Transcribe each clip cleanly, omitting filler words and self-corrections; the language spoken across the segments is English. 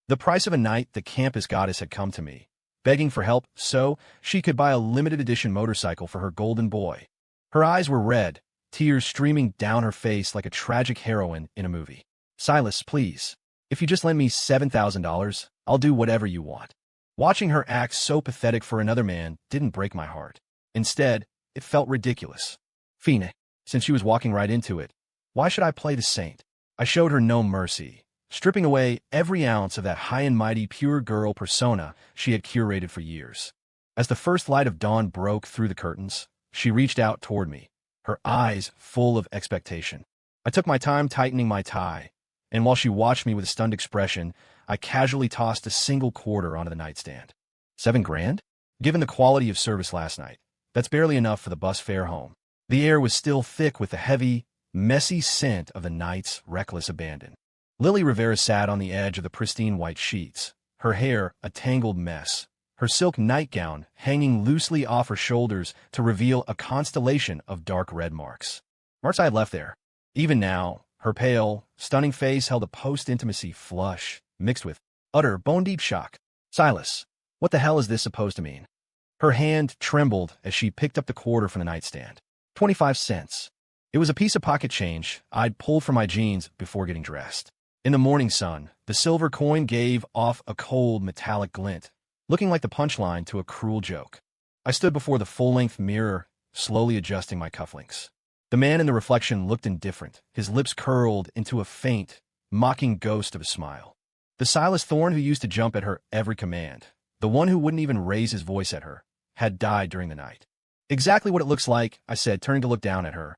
The price of a night, the campus goddess had come to me, begging for help so she could buy a limited edition motorcycle for her golden boy. Her eyes were red, tears streaming down her face like a tragic heroine in a movie. Silas, please. If you just lend me $7,000, I'll do whatever you want. Watching her act so pathetic for another man didn't break my heart. Instead, it felt ridiculous. Fine, since she was walking right into it, why should I play the saint? I showed her no mercy, stripping away every ounce of that high and mighty pure girl persona she had curated for years. As the first light of dawn broke through the curtains, she reached out toward me, her eyes full of expectation. I took my time tightening my tie, and while she watched me with a stunned expression, I casually tossed a single quarter onto the nightstand. $7,000? Given the quality of service last night, that's barely enough for the bus fare home. The air was still thick with the heavy, messy scent of the night's reckless abandon. Lily Rivera sat on the edge of the pristine white sheets, her hair a tangled mess, her silk nightgown hanging loosely off her shoulders to reveal a constellation of dark red marks. Marks I had left there. Even now, her pale, stunning face held a post-intimacy flush, mixed with utter bone-deep shock. Silas, what the hell is this supposed to mean? Her hand trembled as she picked up the quarter from the nightstand. 25 cents. It was a piece of pocket change I'd pulled from my jeans before getting dressed. In the morning sun, the silver coin gave off a cold, metallic glint, looking like the punchline to a cruel joke. I stood before the full-length mirror, slowly adjusting my cufflinks. The man in the reflection looked indifferent, his lips curled into a faint, mocking ghost of a smile. The Silas Thorne who used to jump at her every command, the one who wouldn't even raise his voice at her, had died during the night. Exactly what it looks like, I said, turning to look down at her.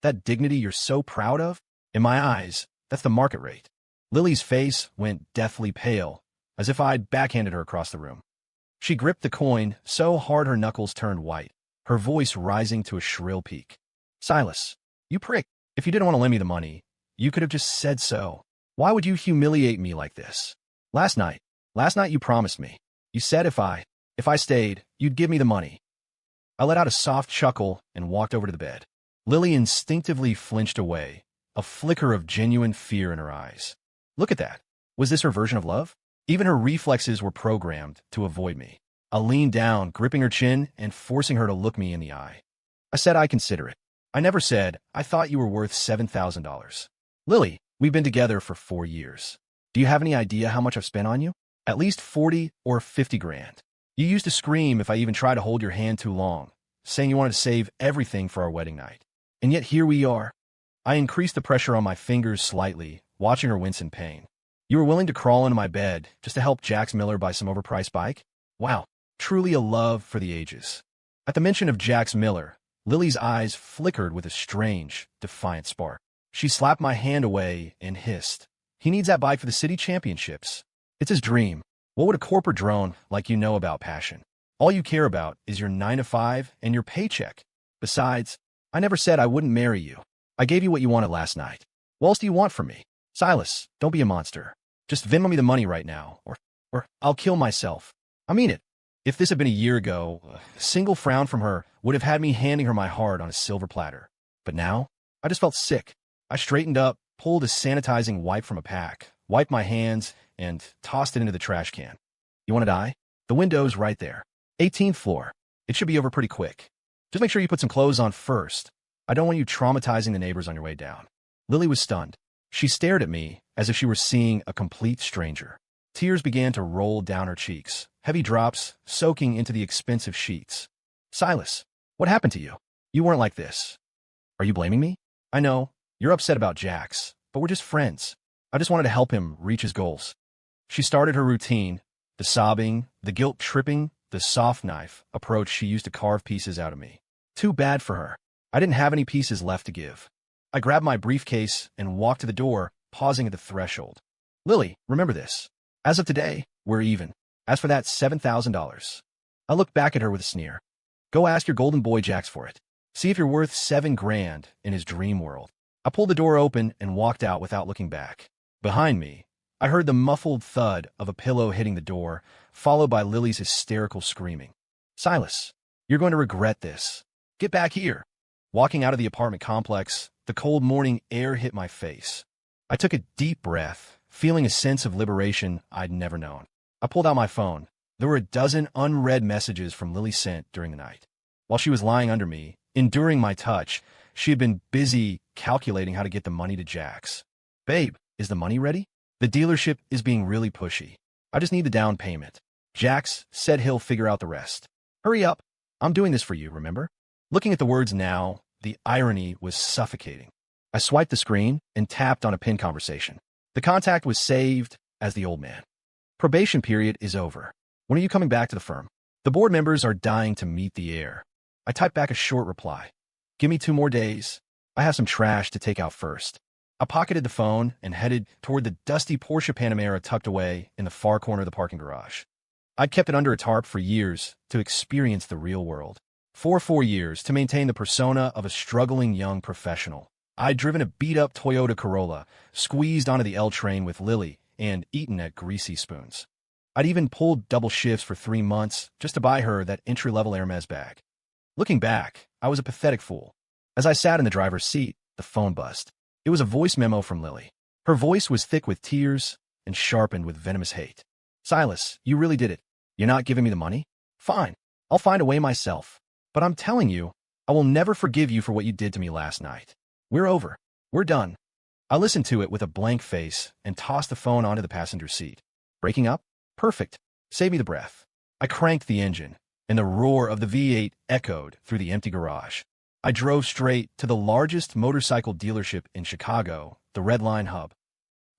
That dignity you're so proud of? In my eyes, that's the market rate. Lily's face went deathly pale, as if I'd backhanded her across the room. She gripped the coin so hard her knuckles turned white, her voice rising to a shrill peak. Silas, you prick. If you didn't want to lend me the money, you could have just said so. Why would you humiliate me like this? Last night you promised me. You said if I stayed, you'd give me the money. I let out a soft chuckle and walked over to the bed. Lily instinctively flinched away, a flicker of genuine fear in her eyes. Look at that. Was this her version of love? Even her reflexes were programmed to avoid me. I leaned down, gripping her chin and forcing her to look me in the eye. I said I'd consider it. I never said I thought you were worth $7,000. Lily, we've been together for 4 years. Do you have any idea how much I've spent on you? At least 40 or 50 grand. You used to scream if I even tried to hold your hand too long, saying you wanted to save everything for our wedding night. And yet here we are. I increased the pressure on my fingers slightly, watching her wince in pain. You were willing to crawl into my bed just to help Jax Miller buy some overpriced bike? Wow, truly a love for the ages. At the mention of Jax Miller, Lily's eyes flickered with a strange, defiant spark. She slapped my hand away and hissed. He needs that bike for the city championships. It's his dream. What would a corporate drone like you know about passion? All you care about is your 9-to-5 and your paycheck. Besides, I never said I wouldn't marry you. I gave you what you wanted last night. What else do you want from me? Silas, don't be a monster. Just Venmo me the money right now, or I'll kill myself. I mean it. If this had been a year ago, a single frown from her would have had me handing her my heart on a silver platter. But now, I just felt sick. I straightened up, pulled a sanitizing wipe from a pack, wiped my hands, and tossed it into the trash can. You want to die? The window's right there. 18th floor. It should be over pretty quick. Just make sure you put some clothes on first. I don't want you traumatizing the neighbors on your way down. Lily was stunned. She stared at me as if she were seeing a complete stranger. Tears began to roll down her cheeks, heavy drops soaking into the expensive sheets. Silas, what happened to you? You weren't like this. Are you blaming me? I know, you're upset about Jax, but we're just friends. I just wanted to help him reach his goals. She started her routine, the sobbing, the guilt-tripping, the soft knife approach she used to carve pieces out of me. Too bad for her. I didn't have any pieces left to give. I grabbed my briefcase and walked to the door, pausing at the threshold. Lily, remember this. As of today, we're even. As for that $7,000, I looked back at her with a sneer. Go ask your golden boy Jax for it. See if you're worth $7,000 in his dream world. I pulled the door open and walked out without looking back. Behind me, I heard the muffled thud of a pillow hitting the door, followed by Lily's hysterical screaming. Silas, you're going to regret this. Get back here. Walking out of the apartment complex, the cold morning air hit my face. I took a deep breath, feeling a sense of liberation I'd never known. I pulled out my phone. There were a dozen unread messages from Lily sent during the night. While she was lying under me, enduring my touch, she had been busy calculating how to get the money to Jax. Babe, is the money ready? The dealership is being really pushy. I just need the down payment. Jax said he'll figure out the rest. Hurry up. I'm doing this for you, remember? Looking at the words now, the irony was suffocating. I swiped the screen and tapped on a pin conversation. The contact was saved as the old man. Probation period is over. When are you coming back to the firm? The board members are dying to meet the heir. I typed back a short reply. Give me 2 more days. I have some trash to take out first. I pocketed the phone and headed toward the dusty Porsche Panamera tucked away in the far corner of the parking garage. I'd kept it under a tarp for years to experience the real world. For 4 years to maintain the persona of a struggling young professional. I'd driven a beat-up Toyota Corolla, squeezed onto the L train with Lily, and eaten at Greasy Spoons. I'd even pulled double shifts for 3 months just to buy her that entry-level Hermes bag. Looking back, I was a pathetic fool. As I sat in the driver's seat, the phone buzzed. It was a voice memo from Lily. Her voice was thick with tears and sharpened with venomous hate. Silas, you really did it. You're not giving me the money? Fine. I'll find a way myself. But I'm telling you, I will never forgive you for what you did to me last night. We're over. We're done. I listened to it with a blank face and tossed the phone onto the passenger seat. Breaking up? Perfect. Save me the breath. I cranked the engine, and the roar of the V8 echoed through the empty garage. I drove straight to the largest motorcycle dealership in Chicago, the Red Line Hub.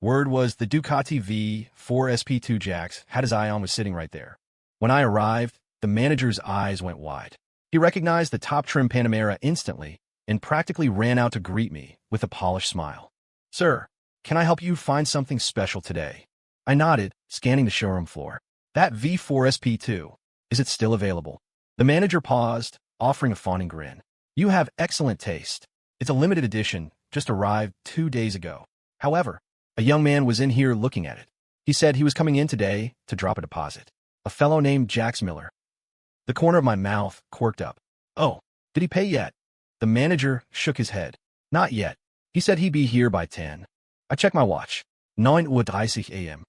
Word was the Ducati V4 SP2 Jax had his eye on was sitting right there. When I arrived, the manager's eyes went wide. He recognized the top-trim Panamera instantly and practically ran out to greet me with a polished smile. Sir, can I help you find something special today? I nodded, scanning the showroom floor. That V4 SP2, is it still available? The manager paused, offering a fawning grin. You have excellent taste. It's a limited edition, just arrived 2 days ago. However, a young man was in here looking at it. He said he was coming in today to drop a deposit. A fellow named Jax Miller. The corner of my mouth quirked up. Oh, did he pay yet? The manager shook his head. Not yet. He said he'd be here by 10. I checked my watch. 9:30 a.m.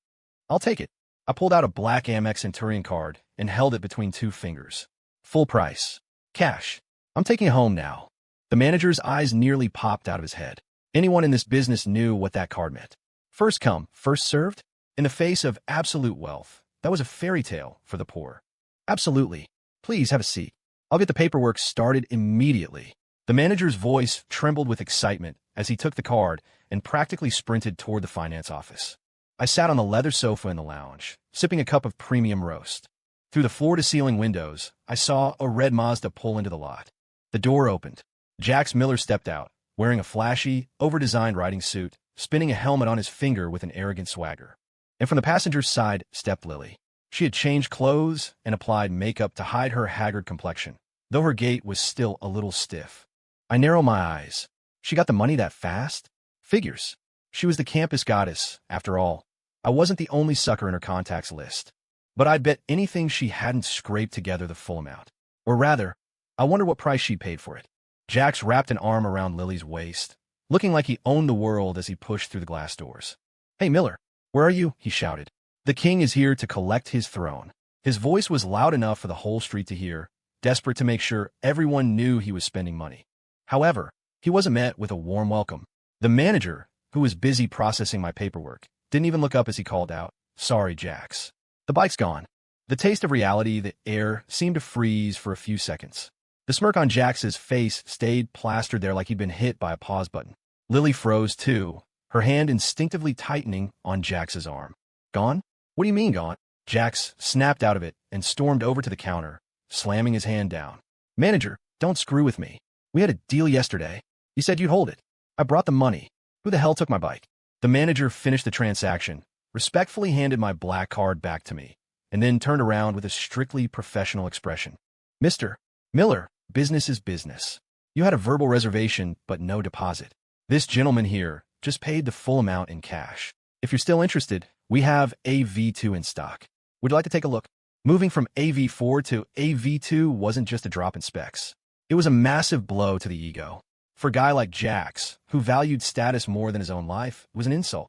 I'll take it. I pulled out a black Amex Centurion card and held it between 2 fingers. Full price. Cash. I'm taking it home now. The manager's eyes nearly popped out of his head. Anyone in this business knew what that card meant. First come, first served? In the face of absolute wealth, that was a fairy tale for the poor. Absolutely. Please have a seat. I'll get the paperwork started immediately. The manager's voice trembled with excitement as he took the card and practically sprinted toward the finance office. I sat on the leather sofa in the lounge, sipping a cup of premium roast. Through the floor-to-ceiling windows, I saw a red Mazda pull into the lot. The door opened. Jax Miller stepped out, wearing a flashy, over-designed riding suit, spinning a helmet on his finger with an arrogant swagger. And from the passenger's side stepped Lily. She had changed clothes and applied makeup to hide her haggard complexion, though her gait was still a little stiff. I narrowed my eyes. She got the money that fast? Figures. She was the campus goddess, after all. I wasn't the only sucker in her contacts list. But I'd bet anything she hadn't scraped together the full amount. Or rather, I wonder what price she paid for it. Jax wrapped an arm around Lily's waist, looking like he owned the world as he pushed through the glass doors. Hey, Miller, where are you? He shouted. The king is here to collect his throne. His voice was loud enough for the whole street to hear, desperate to make sure everyone knew he was spending money. However, he wasn't met with a warm welcome. The manager, who was busy processing my paperwork, didn't even look up as he called out, Sorry, Jax. The bike's gone. The taste of reality, the air, seemed to freeze for a few seconds. The smirk on Jax's face stayed plastered there like he'd been hit by a pause button. Lily froze too, her hand instinctively tightening on Jax's arm. Gone? What do you mean gone? Jax snapped out of it and stormed over to the counter, slamming his hand down. Manager, don't screw with me. We had a deal yesterday. You said you'd hold it. I brought the money. Who the hell took my bike? The manager finished the transaction, respectfully handed my black card back to me, and then turned around with a strictly professional expression. Mr. Miller, business is business. You had a verbal reservation, but no deposit. This gentleman here just paid the full amount in cash. If you're still interested, we have a V2 in stock. Would you like to take a look? Moving from a V4 to a V2 wasn't just a drop in specs. It was a massive blow to the ego. For a guy like Jax, who valued status more than his own life, it was an insult.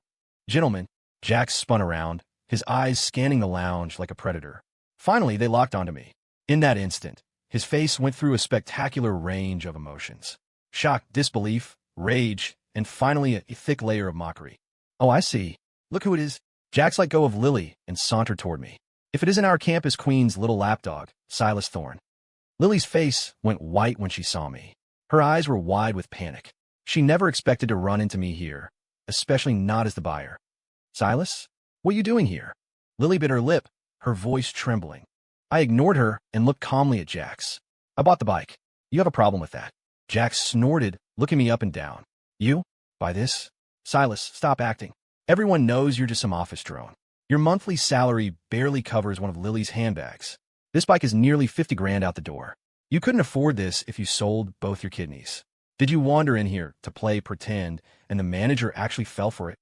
Gentlemen, Jax spun around, his eyes scanning the lounge like a predator. Finally, they locked onto me. In that instant, his face went through a spectacular range of emotions. Shock, disbelief, rage, and finally a thick layer of mockery. Oh, I see. Look who it is. Jax let go of Lily and sauntered toward me. If it isn't our campus queen's little lapdog, Silas Thorne. Lily's face went white when she saw me. Her eyes were wide with panic. She never expected to run into me here, especially not as the buyer. Silas? What are you doing here? Lily bit her lip, her voice trembling. I ignored her and looked calmly at Jax. I bought the bike. You have a problem with that. Jax snorted, looking me up and down. You? Buy this? Silas, stop acting. Everyone knows you're just some office drone. Your monthly salary barely covers one of Lily's handbags. This bike is nearly 50 grand out the door. You couldn't afford this if you sold both your kidneys. Did you wander in here to play pretend and the manager actually fell for it?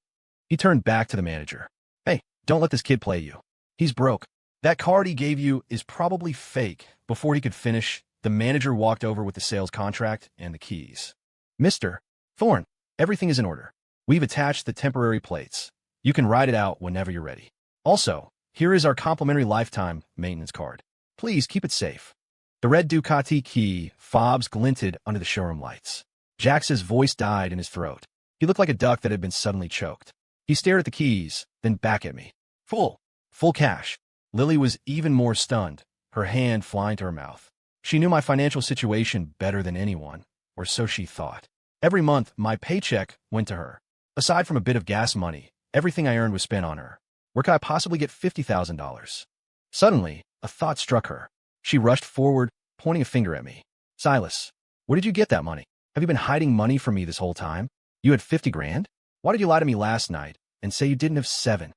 He turned back to the manager. Hey, don't let this kid play you. He's broke. That card he gave you is probably fake. Before he could finish, the manager walked over with the sales contract and the keys. Mr. Thorne, everything is in order. We've attached the temporary plates. You can ride it out whenever you're ready. Also, here is our complimentary lifetime maintenance card. Please keep it safe. The red Ducati key fobs glinted under the showroom lights. Jax's voice died in his throat. He looked like a duck that had been suddenly choked. He stared at the keys, then back at me. Full cash. Lily was even more stunned, her hand flying to her mouth. She knew my financial situation better than anyone, or so she thought. Every month, my paycheck went to her. Aside from a bit of gas money, everything I earned was spent on her. Where could I possibly get $50,000? Suddenly, a thought struck her. She rushed forward, pointing a finger at me. Silas, where did you get that money? Have you been hiding money from me this whole time? You had 50 grand? Why did you lie to me last night and say you didn't have 7?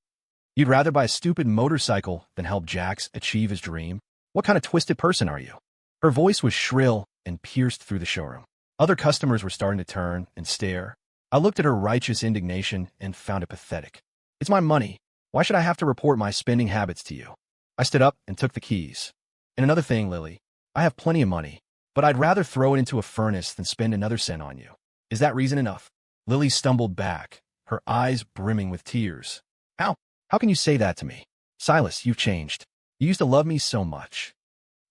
You'd rather buy a stupid motorcycle than help Jax achieve his dream? What kind of twisted person are you? Her voice was shrill and pierced through the showroom. Other customers were starting to turn and stare. I looked at her righteous indignation and found it pathetic. It's my money. Why should I have to report my spending habits to you? I stood up and took the keys. And another thing, Lily, I have plenty of money, but I'd rather throw it into a furnace than spend another cent on you. Is that reason enough? Lily stumbled back, her eyes brimming with tears. How can you say that to me? Silas, you've changed. You used to love me so much.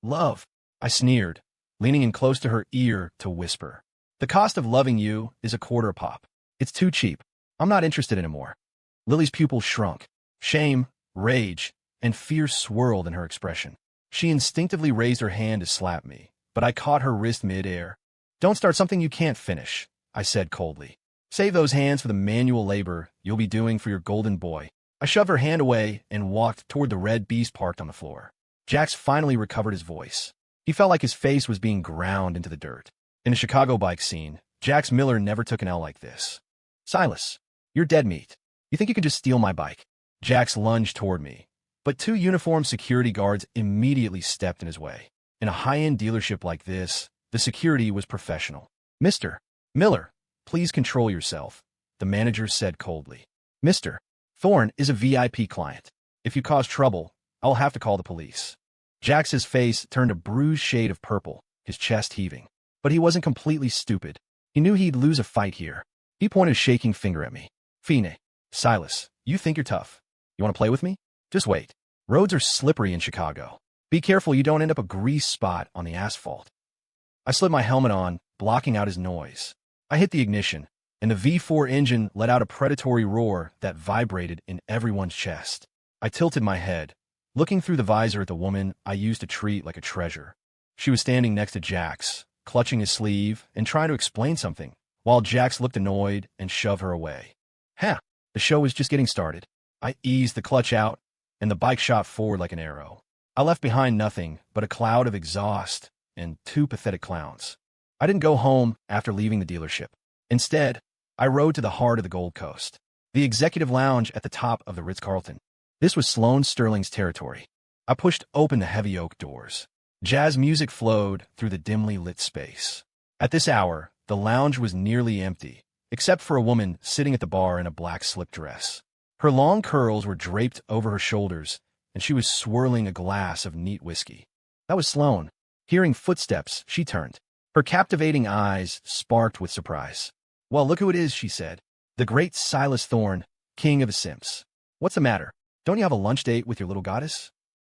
Love, I sneered, leaning in close to her ear to whisper. The cost of loving you is $0.25 a pop. It's too cheap. I'm not interested anymore. Lily's pupils shrunk. Shame, rage, and fear swirled in her expression. She instinctively raised her hand to slap me, but I caught her wrist mid-air. Don't start something you can't finish, I said coldly. Save those hands for the manual labor you'll be doing for your golden boy. I shoved her hand away and walked toward the red beast parked on the floor. Jax finally recovered his voice. He felt like his face was being ground into the dirt. In a Chicago bike scene, Jax Miller never took an L like this. Silas, you're dead meat. You think you can just steal my bike? Jax lunged toward me, but 2 uniformed security guards immediately stepped in his way. In a high-end dealership like this, the security was professional. Mr. Miller, please control yourself, the manager said coldly. Mr. Thorne is a VIP client. If you cause trouble, I'll have to call the police. Jax's face turned a bruised shade of purple, his chest heaving. But he wasn't completely stupid. He knew he'd lose a fight here. He pointed a shaking finger at me. Fine. Silas, you think you're tough. You want to play with me? Just wait. Roads are slippery in Chicago. Be careful you don't end up a grease spot on the asphalt. I slid my helmet on, blocking out his noise. I hit the ignition, and the V4 engine let out a predatory roar that vibrated in everyone's chest. I tilted my head, looking through the visor at the woman I used to treat like a treasure. She was standing next to Jax, clutching his sleeve and trying to explain something, while Jax looked annoyed and shoved her away. The show was just getting started. I eased the clutch out, and the bike shot forward like an arrow. I left behind nothing but a cloud of exhaust and 2 pathetic clowns. I didn't go home after leaving the dealership. Instead, I rode to the heart of the Gold Coast, the executive lounge at the top of the Ritz-Carlton. This was Sloan Sterling's territory. I pushed open the heavy oak doors. Jazz music flowed through the dimly lit space. At this hour, the lounge was nearly empty, except for a woman sitting at the bar in a black slip dress. Her long curls were draped over her shoulders, and she was swirling a glass of neat whiskey. That was Sloan. Hearing footsteps, she turned. Her captivating eyes sparked with surprise. Well, look who it is, she said. The great Silas Thorne, king of the simps. What's the matter? Don't you have a lunch date with your little goddess?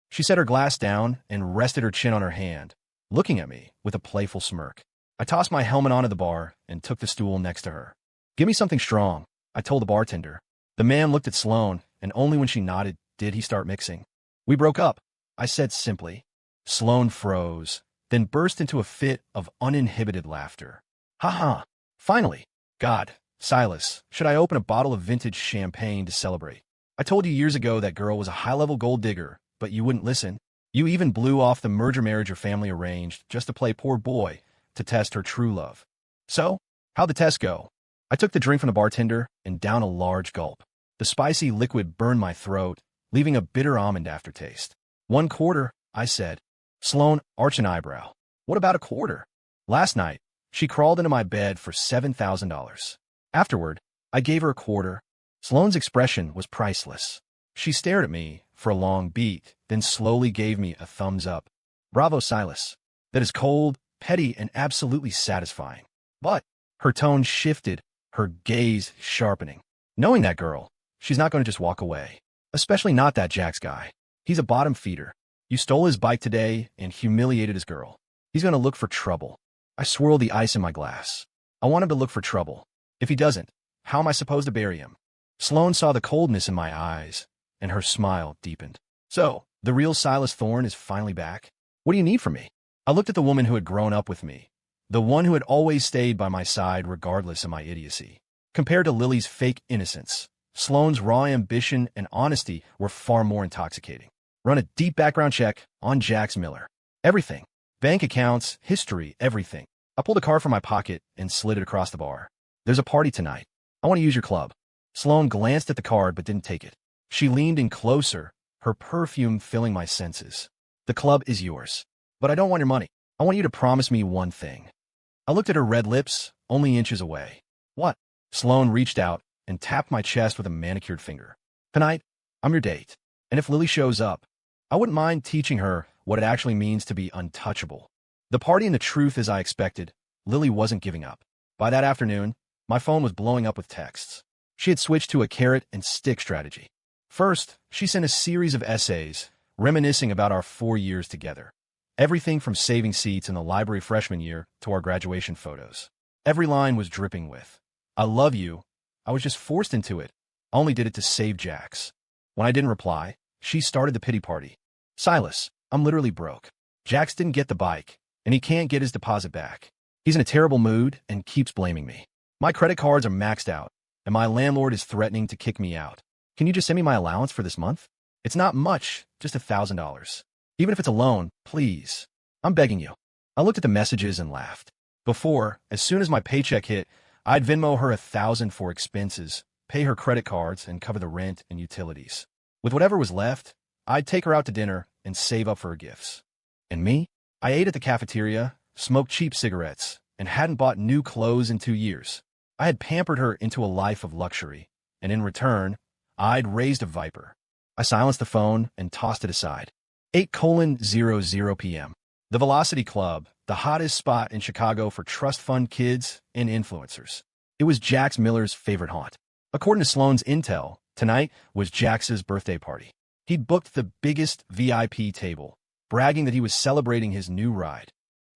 She set her glass down and rested her chin on her hand, looking at me with a playful smirk. I tossed my helmet onto the bar and took the stool next to her. Give me something strong, I told the bartender. The man looked at Sloan, and only when she nodded did he start mixing. We broke up, I said simply. Sloan froze, then burst into a fit of uninhibited laughter. Ha ha, finally. God, Silas, should I open a bottle of vintage champagne to celebrate? I told you years ago that girl was a high-level gold digger, but you wouldn't listen. You even blew off the merger marriage your family arranged just to play poor boy to test her true love. So, how'd the test go? I took the drink from the bartender and down a large gulp. The spicy liquid burned my throat, leaving a bitter almond aftertaste. 1/4, I said. Sloan arched an eyebrow. What about a quarter? Last night, she crawled into my bed for $7,000. Afterward, I gave her a quarter. Sloan's expression was priceless. She stared at me for a long beat, then slowly gave me a thumbs up. Bravo, Silas. That is cold, petty, and absolutely satisfying. But her tone shifted, her gaze sharpening. Knowing that girl, she's not going to just walk away. Especially not that Jax guy. He's a bottom feeder. You stole his bike today and humiliated his girl. He's going to look for trouble. I swirled the ice in my glass. I want him to look for trouble. If he doesn't, how am I supposed to bury him? Sloan saw the coldness in my eyes, and her smile deepened. So, the real Silas Thorne is finally back? What do you need from me? I looked at the woman who had grown up with me, the one who had always stayed by my side regardless of my idiocy. Compared to Lily's fake innocence, Sloan's raw ambition and honesty were far more intoxicating. Run a deep background check on Jax Miller. Everything. Bank accounts, history, everything. I pulled a card from my pocket and slid it across the bar. There's a party tonight. I want to use your club. Sloan glanced at the card but didn't take it. She leaned in closer, her perfume filling my senses. The club is yours. But I don't want your money. I want you to promise me one thing. I looked at her red lips, only inches away. What? Sloan reached out and tapped my chest with a manicured finger. Tonight, I'm your date. And if Lily shows up, I wouldn't mind teaching her what it actually means to be untouchable. The party and the truth as I expected, Lily wasn't giving up. By that afternoon, my phone was blowing up with texts. She had switched to a carrot and stick strategy. First, she sent a series of essays, reminiscing about our 4 years together. Everything from saving seats in the library freshman year to our graduation photos. Every line was dripping with, I love you. I was just forced into it. I only did it to save Jax. When I didn't reply, she started the pity party. Silas, I'm literally broke. Jax didn't get the bike, and he can't get his deposit back. He's in a terrible mood and keeps blaming me. My credit cards are maxed out, and my landlord is threatening to kick me out. Can you just send me my allowance for this month? It's not much, just $1,000. Even if it's a loan, please. I'm begging you. I looked at the messages and laughed. Before, as soon as my paycheck hit, I'd Venmo her $1,000 for expenses, pay her credit cards, and cover the rent and utilities. With whatever was left, I'd take her out to dinner and save up for her gifts. And me? I ate at the cafeteria, smoked cheap cigarettes, and hadn't bought new clothes in 2 years. I had pampered her into a life of luxury, and in return, I'd raised a viper. I silenced the phone and tossed it aside. 8:00 p.m. The Velocity Club, the hottest spot in Chicago for trust fund kids and influencers. It was Jax Miller's favorite haunt. According to Sloan's intel, tonight was Jax's birthday party. He'd booked the biggest VIP table, bragging that he was celebrating his new ride.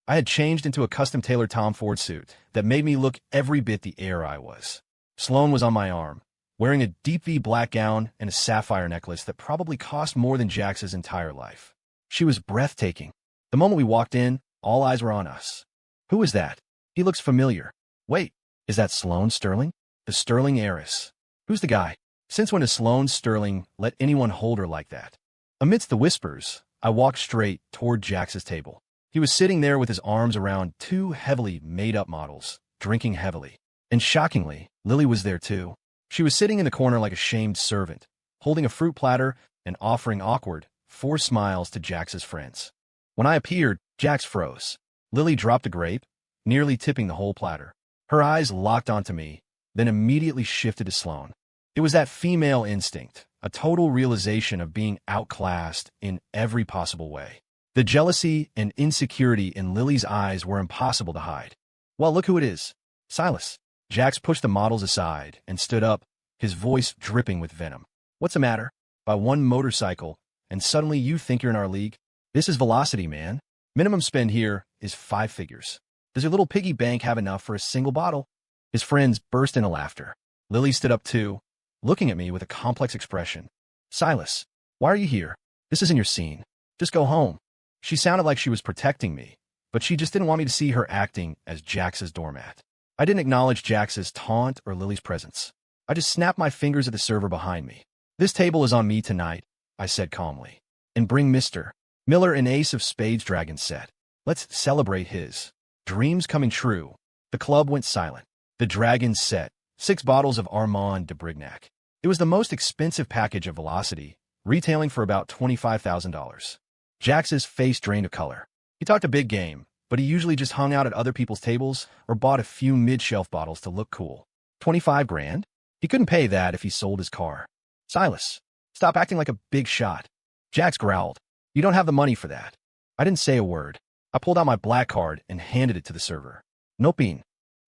I had changed into a custom-tailored Tom Ford suit that made me look every bit the heir I was. Sloan was on my arm, wearing a deep V black gown and a sapphire necklace that probably cost more than Jax's entire life. She was breathtaking. The moment we walked in, all eyes were on us. Who is that? He looks familiar. Wait, is that Sloan Sterling? The Sterling heiress. Who's the guy? Since when has Sloan Sterling let anyone hold her like that? Amidst the whispers, I walked straight toward Jax's table. He was sitting there with his arms around 2 heavily made-up models, drinking heavily. And shockingly, Lily was there too. She was sitting in the corner like a shamed servant, holding a fruit platter and offering awkward, forced smiles to Jax's friends. When I appeared, Jax froze. Lily dropped a grape, nearly tipping the whole platter. Her eyes locked onto me, then immediately shifted to Sloan. It was that female instinct, a total realization of being outclassed in every possible way. The jealousy and insecurity in Lily's eyes were impossible to hide. Well, look who it is. Silas. Jax pushed the models aside and stood up, his voice dripping with venom. What's the matter? Buy one motorcycle, and suddenly you think you're in our league? This is velocity, man. Minimum spend here is 5 figures. Does your little piggy bank have enough for a single bottle? His friends burst into laughter. Lily stood up too, looking at me with a complex expression. Silas, why are you here? This isn't your scene. Just go home. She sounded like she was protecting me, but she just didn't want me to see her acting as Jax's doormat. I didn't acknowledge Jax's taunt or Lily's presence. I just snapped my fingers at the server behind me. This table is on me tonight, I said calmly. And bring Mr. Miller an ace of spades dragon set. Let's celebrate his dreams coming true. The club went silent. The dragon set, 6 bottles of Armand de Brignac. It was the most expensive package of Velocity, retailing for about $25,000. Jax's face drained of color. He talked a big game, but he usually just hung out at other people's tables or bought a few mid-shelf bottles to look cool. 25 grand? He couldn't pay that if he sold his car. Silas, stop acting like a big shot. Jax growled. You don't have the money for that. I didn't say a word. I pulled out my black card and handed it to the server. Nopin.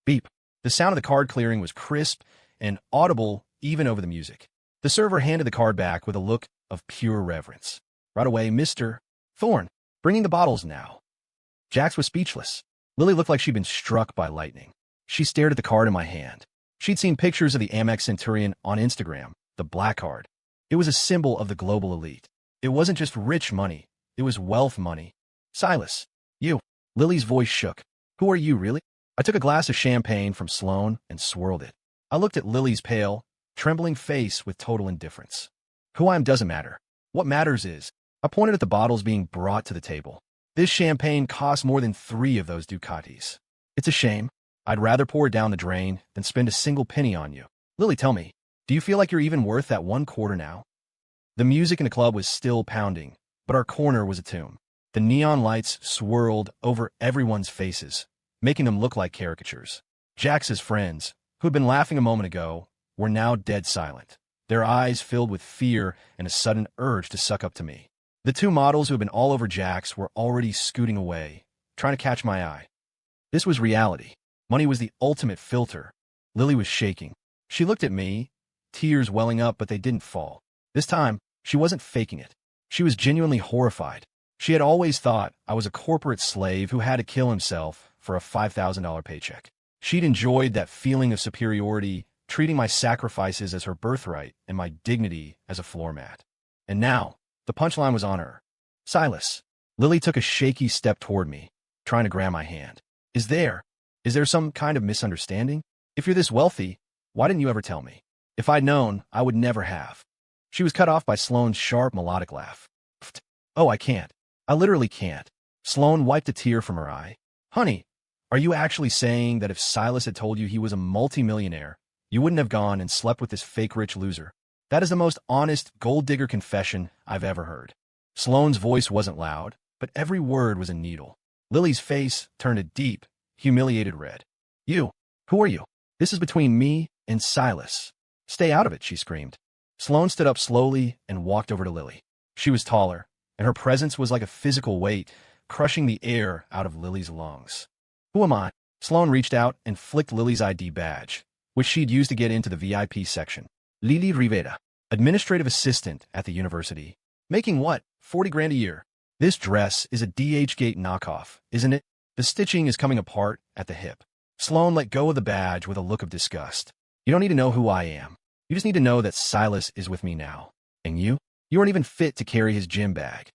Beep. The sound of the card clearing was crisp and audible even over the music. The server handed the card back with a look of pure reverence. Right away, Mr. Thorne, bringing the bottles now. Jax was speechless. Lily looked like she'd been struck by lightning. She stared at the card in my hand. She'd seen pictures of the Amex Centurion on Instagram, the black card. It was a symbol of the global elite. It wasn't just rich money. It was wealth money. Silas, you. Lily's voice shook. Who are you, really? I took a glass of champagne from Sloan and swirled it. I looked at Lily's pale, trembling face with total indifference. Who I am doesn't matter. What matters is, I pointed at the bottles being brought to the table. This champagne cost more than 3 of those Ducatis. It's a shame. I'd rather pour it down the drain than spend a single penny on you. Lily, tell me, do you feel like you're even worth that 1 quarter now? The music in the club was still pounding, but our corner was a tomb. The neon lights swirled over everyone's faces, making them look like caricatures. Jax's friends, who had been laughing a moment ago, were now dead silent, their eyes filled with fear and a sudden urge to suck up to me. The 2 models who had been all over Jax were already scooting away, trying to catch my eye. This was reality. Money was the ultimate filter. Lily was shaking. She looked at me, tears welling up, but they didn't fall. This time, she wasn't faking it. She was genuinely horrified. She had always thought I was a corporate slave who had to kill himself for a $5,000 paycheck. She'd enjoyed that feeling of superiority, treating my sacrifices as her birthright and my dignity as a floor mat. And now, the punchline was on her. Silas. Lily took a shaky step toward me, trying to grab my hand. Is there some kind of misunderstanding? If you're this wealthy, why didn't you ever tell me? If I'd known, I would never have. She was cut off by Sloan's sharp, melodic laugh. Pfft. Oh, I can't. I literally can't. Sloan wiped a tear from her eye. Honey, are you actually saying that if Silas had told you he was a multimillionaire, you wouldn't have gone and slept with this fake rich loser? That is the most honest gold digger confession I've ever heard. Sloan's voice wasn't loud, but every word was a needle. Lily's face turned a deep, humiliated red. You, who are you? This is between me and Silas. Stay out of it, she screamed. Sloan stood up slowly and walked over to Lily. She was taller, and her presence was like a physical weight, crushing the air out of Lily's lungs. Who am I? Sloan reached out and flicked Lily's ID badge, which she'd used to get into the VIP section. Lily Rivera, administrative assistant at the university. Making what, 40 grand a year? This dress is a DH-Gate knockoff, isn't it? The stitching is coming apart at the hip. Sloan let go of the badge with a look of disgust. You don't need to know who I am. You just need to know that Silas is with me now. And you? You aren't even fit to carry his gym bag.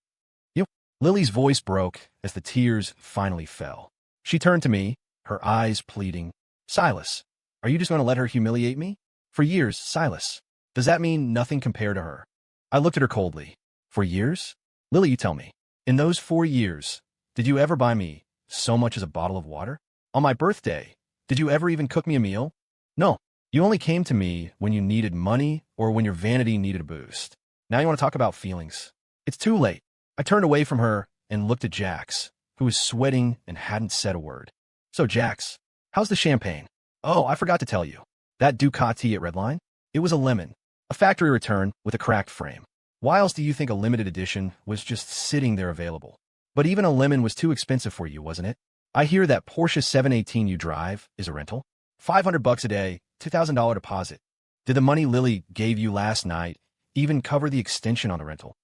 You? Lily's voice broke as the tears finally fell. She turned to me, her eyes pleading. Silas, are you just going to let her humiliate me? For years, Silas. Does that mean nothing compared to her? I looked at her coldly. For years? Lily, you tell me. In those 4 years, did you ever buy me so much as a bottle of water? On my birthday, did you ever even cook me a meal? No. You only came to me when you needed money or when your vanity needed a boost. Now you want to talk about feelings. It's too late. I turned away from her and looked at Jax, who was sweating and hadn't said a word. So Jax, how's the champagne? Oh, I forgot to tell you. That Ducati at Redline? It was a lemon, a factory return with a cracked frame. Why else do you think a limited edition was just sitting there available? But even a lemon was too expensive for you, wasn't it? I hear that Porsche 718 you drive is a rental. $500 a day, $2,000 deposit. Did the money Lily gave you last night even cover the extension on the rental.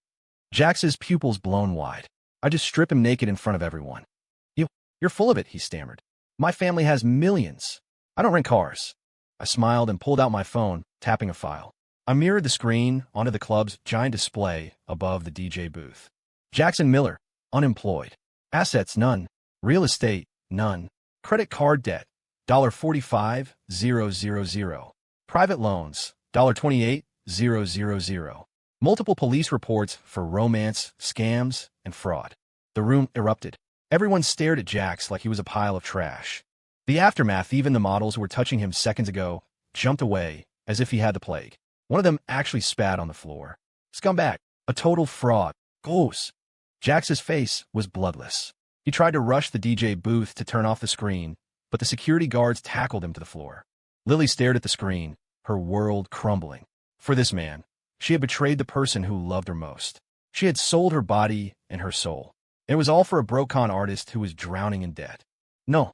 Jax's pupils blown wide. I just strip him naked in front of everyone. You're full of it, he stammered. My family has millions. I don't rent cars. I smiled and pulled out my phone, tapping a file. I mirrored the screen onto the club's giant display above the DJ booth. Jackson Miller, unemployed. Assets, none. Real estate, none. Credit card debt, $45,000. Private loans, $28,000. Multiple police reports for romance, scams, and fraud. The room erupted. Everyone stared at Jax like he was a pile of trash. The aftermath, even the models who were touching him seconds ago, jumped away as if he had the plague. One of them actually spat on the floor. Scumbag. A total fraud. Gross. Jax's face was bloodless. He tried to rush the DJ booth to turn off the screen, but the security guards tackled him to the floor. Lily stared at the screen, her world crumbling. For this man, she had betrayed the person who loved her most. She had sold her body and her soul. It was all for a broke-con artist who was drowning in debt. No.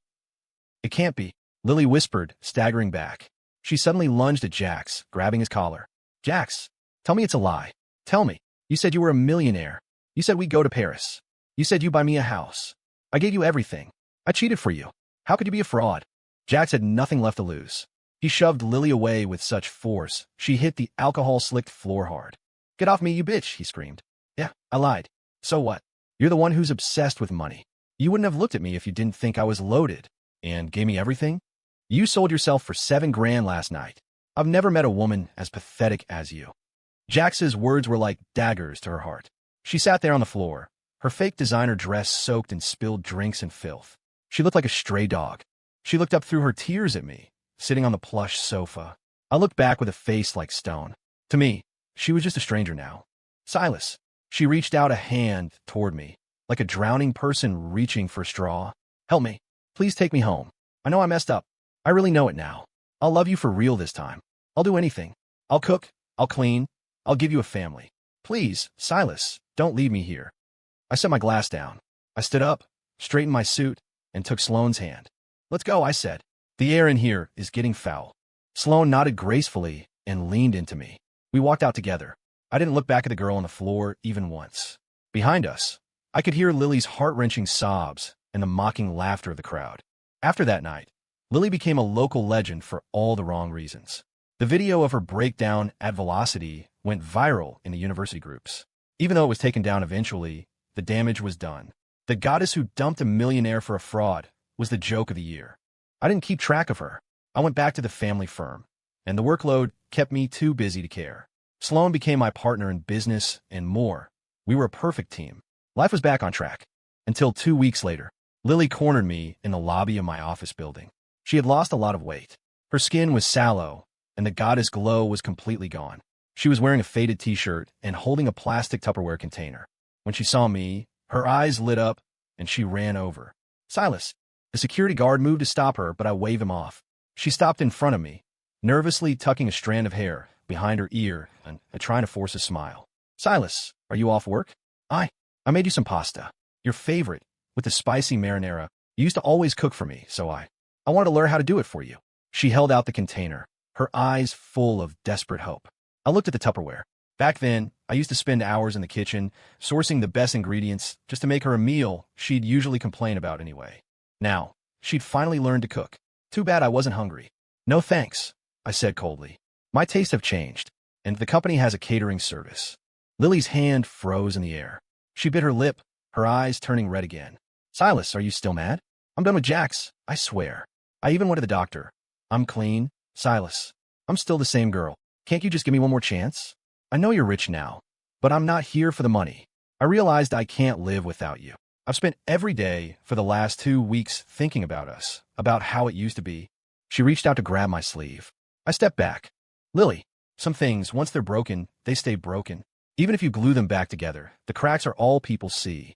It can't be, Lily whispered, staggering back. She suddenly lunged at Jax, grabbing his collar. Jax, tell me it's a lie. Tell me. You said you were a millionaire. You said we'd go to Paris. You said you'd buy me a house. I gave you everything. I cheated for you. How could you be a fraud? Jax had nothing left to lose. He shoved Lily away with such force, she hit the alcohol-slicked floor hard. Get off me, you bitch, he screamed. Yeah, I lied. So what? You're the one who's obsessed with money. You wouldn't have looked at me if you didn't think I was loaded and gave me everything. You sold yourself for $7 grand last night. I've never met a woman as pathetic as you. Jax's words were like daggers to her heart. She sat there on the floor, her fake designer dress soaked in spilled drinks and filth. She looked like a stray dog. She looked up through her tears at me, sitting on the plush sofa. I looked back with a face like stone. To me, she was just a stranger now. Silas. She reached out a hand toward me, like a drowning person reaching for a straw. Help me. Please take me home. I know I messed up. I really know it now. I'll love you for real this time. I'll do anything. I'll cook. I'll clean. I'll give you a family. Please, Silas, don't leave me here. I set my glass down. I stood up, straightened my suit, and took Sloan's hand. Let's go, I said. The air in here is getting foul. Sloan nodded gracefully and leaned into me. We walked out together. I didn't look back at the girl on the floor even once. Behind us, I could hear Lily's heart-wrenching sobs and the mocking laughter of the crowd. After that night, Lily became a local legend for all the wrong reasons. The video of her breakdown at Velocity went viral in the university groups. Even though it was taken down eventually, the damage was done. The goddess who dumped a millionaire for a fraud was the joke of the year. I didn't keep track of her. I went back to the family firm, and the workload kept me too busy to care. Sloan became my partner in business and more. We were a perfect team. Life was back on track. Until 2 weeks later, Lily cornered me in the lobby of my office building. She had lost a lot of weight. Her skin was sallow, and the goddess glow was completely gone. She was wearing a faded t-shirt and holding a plastic Tupperware container. When she saw me, her eyes lit up, and she ran over. Silas. The security guard moved to stop her, but I waved him off. She stopped in front of me, nervously tucking a strand of hair behind her ear and trying to force a smile. Silas, are you off work? I made you some pasta. Your favorite, with the spicy marinara. You used to always cook for me, so I wanted to learn how to do it for you. She held out the container, her eyes full of desperate hope. I looked at the Tupperware. Back then, I used to spend hours in the kitchen, sourcing the best ingredients just to make her a meal she'd usually complain about anyway. Now, she'd finally learned to cook. Too bad I wasn't hungry. No thanks, I said coldly. My tastes have changed, and the company has a catering service. Lily's hand froze in the air. She bit her lip, her eyes turning red again. Silas, are you still mad? I'm done with Jax, I swear. I even went to the doctor. I'm clean. Silas, I'm still the same girl. Can't you just give me one more chance? I know you're rich now, but I'm not here for the money. I realized I can't live without you. I've spent every day for the last 2 weeks thinking about us, about how it used to be. She reached out to grab my sleeve. I stepped back. Lily, some things, once they're broken, they stay broken. Even if you glue them back together, the cracks are all people see.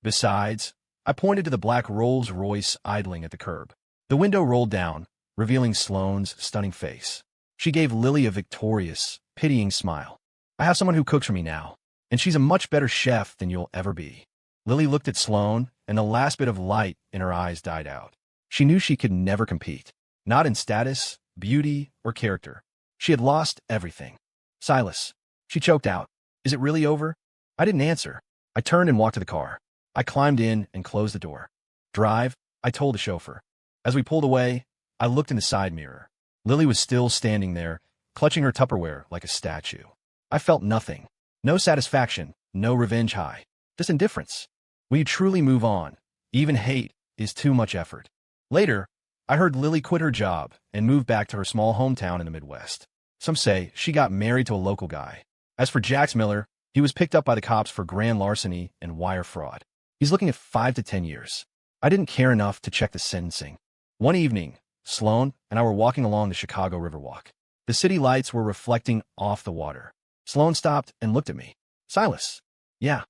Besides, I pointed to the black Rolls-Royce idling at the curb. The window rolled down, revealing Sloan's stunning face. She gave Lily a victorious, pitying smile. I have someone who cooks for me now, and she's a much better chef than you'll ever be. Lily looked at Sloan, and the last bit of light in her eyes died out. She knew she could never compete, not in status, beauty, or character. She had lost everything. Silas, She choked out. Is it really over? I didn't answer. I turned and walked to the car. I climbed in and closed the door. Drive, I told the chauffeur. As we pulled away, I looked in the side mirror. Lily was still standing there, clutching her Tupperware like a statue. I felt nothing. No satisfaction, no revenge high. Just indifference. When you truly move on, even hate is too much effort. Later, I heard Lily quit her job and move back to her small hometown in the Midwest. Some say she got married to a local guy. As for Jax Miller, he was picked up by the cops for grand larceny and wire fraud. He's looking at 5 to 10 years. I didn't care enough to check the sentencing. One evening, Sloan and I were walking along the Chicago Riverwalk. The city lights were reflecting off the water. Sloan stopped and looked at me. Silas. Yeah.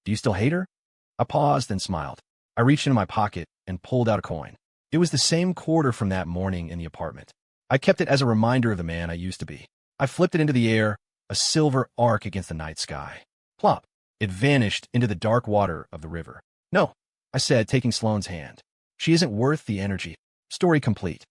Do you still hate her? I paused and smiled. I reached into my pocket and pulled out a coin. It was the same quarter from that morning in the apartment. I kept it as a reminder of the man I used to be. I flipped it into the air, a silver arc against the night sky. Plop. It vanished into the dark water of the river. No, I said, taking Sloan's hand. She isn't worth the energy. Story complete.